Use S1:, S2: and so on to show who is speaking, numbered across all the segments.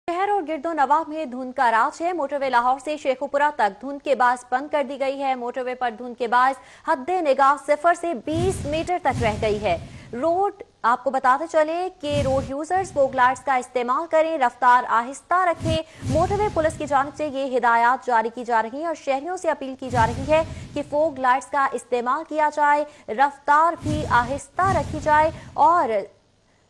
S1: शहर और गिरदो नवाह में धुंध का राज है। मोटरवे लाहौर से शेखुपुरा तक धुंध के बायस बंद कर दी गई है। मोटरवे पर धुंध के बायस हद्दे निगाह 0 से 20 मीटर तक रह गई है। आपको बताते चले कि रोड यूजर्स फोग लाइट्स का इस्तेमाल करें, रफ्तार आहिस्ता रखें। मोटरवे पुलिस की जानिब से ये हिदायत जारी की जा रही है और शहरियों से अपील की जा रही है कि फोग लाइट्स का इस्तेमाल किया जाए, रफ्तार भी आहिस्ता रखी जाए और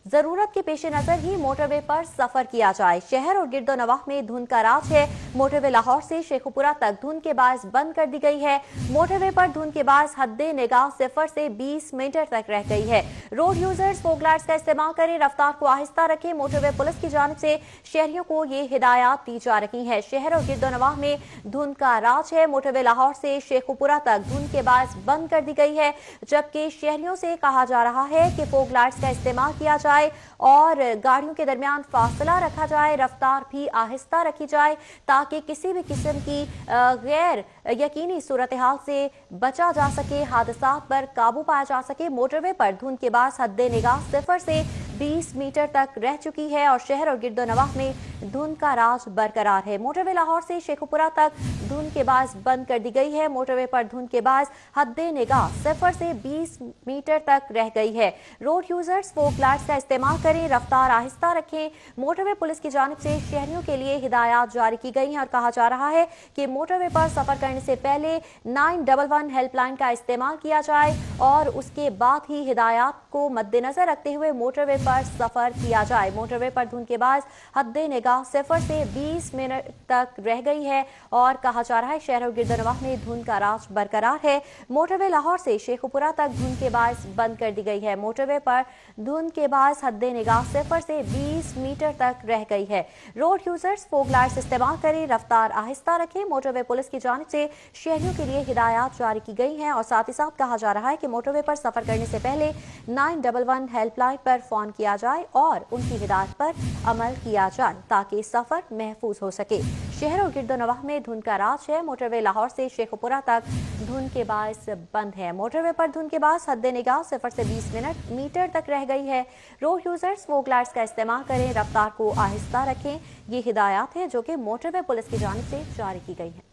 S1: जरूरत के पेश नजर ही मोटरवे पर सफर किया जाए। शहर और गिरदो नवाह में धुंध का राज है। मोटरवे लाहौर से शेखुपुरा तक धुंध के बायस बंद कर दी गई है। मोटरवे पर धुंध के बायस हद्दे निगाह 0 से 20 मीटर तक रह गई है। रोड यूजर्स फोग लाइट्स का इस्तेमाल करें, रफ्तार को आहिस्ता रखें। मोटरवे पुलिस की जानिब से शहरियों को ये हिदायत दी जा रही है। शहर और गिरदो नवाह में धुंध का राज है। मोटरवे लाहौर से शेखुपुरा तक धुंध के बायस बंद कर दी गई है, जबकि शहरियों से कहा जा रहा है कि फोग लाइट्स का इस्तेमाल किया जाए और गाड़ियों के दरमियान फासला रखा जाए, रफ्तार भी आहिस्ता रखी जाए ताकि किसी भी किस्म की गैर यकीनी सूरत हाल से बचा जा सके, हादसात पर काबू पाया जा सके। मोटरवे पर धुंध के बाद हद्दे निगाह 0 से 20 मीटर तक रह चुकी है और शहर और गिरदो नवाह में धुंध का राज बरकरार है। मोटरवे लाहौर से शेखुपुरा तक धुंध के बायस बंद कर दी गई है। मोटरवे पर धुंध के बायस हद्दे निगाह 0 से 20 मीटर तक रह गई है। रोड यूजर्स फोग लाइट्स का इस्तेमाल करें, रफ्तार आहिस्ता रखें। मोटरवे पुलिस की जानिब से शहरियों के लिए हिदायत जारी की गई है और कहा जा रहा है कि मोटरवे पर सफर करने से पहले 911 हेल्पलाइन का इस्तेमाल किया जाए और उसके बाद ही हिदायत को मद्देनजर रखते हुए मोटरवे पर सफर किया जाए। मोटरवे पर धुंध के बाद हद्दे निगाह 0 से 20 मिनट तक रह गई है और कहा जा रहा है शहर और गिरदो नवाह में धुंध का राज बरकरार है। मोटरवे लाहौर से शेखुपुरा तक धुंध के बायस बंद कर दी गई है। मोटरवे पर धुंध के बायस हद्दे निगाह 0 से 20 मीटर तक रह गई है। रोड यूजर्स फोग लाइट्स इस्तेमाल करें, रफ्तार आहिस्ता रखें। मोटरवे पुलिस की जानिब से शहरियों के लिए हिदायत जारी की गई है और साथ ही साथ कहा जा रहा है कि मोटरवे पर सफर करने से पहले 911 हेल्पलाइन पर फोन किया जाए और उनकी हिदायत पर अमल किया जाए ताकि सफर महफूज हो सके। शहर और गिरदो नवाह में धुंध का राज है। मोटरवे लाहौर से शेखुपुरा तक धुंध के बायस बंद है। मोटरवे पर धुंध के बायस हद्दे निगाह 0 से 20 मीटर तक रह गई है। रोड यूजर्स फोग लाइट्स का इस्तेमाल करें, रफ्तार को आहिस्ता रखें। ये हिदायत है जो कि मोटरवे पुलिस की जानिब से जारी की गई है।